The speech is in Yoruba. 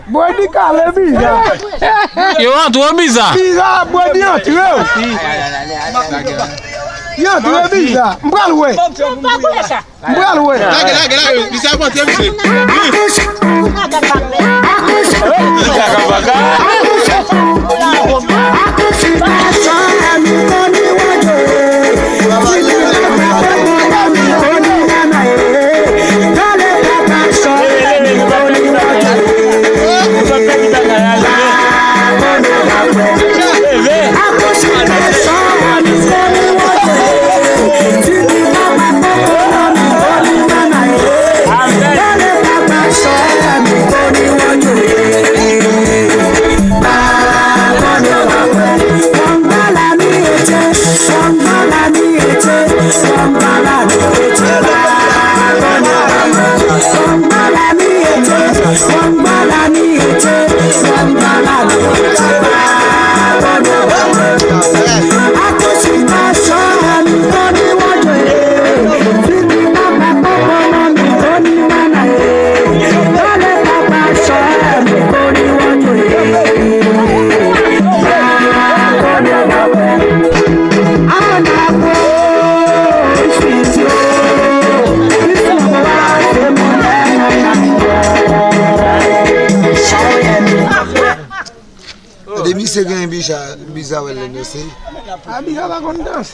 Bodi kale biza. You want to biza? Biza bodi otiwe. Yo tiwe biza. Mbwaluwe. Mbwaluwe. Lage, biza kwa temse. Demi se ganha bicha, biza wele no sei. Abi hala kondanse.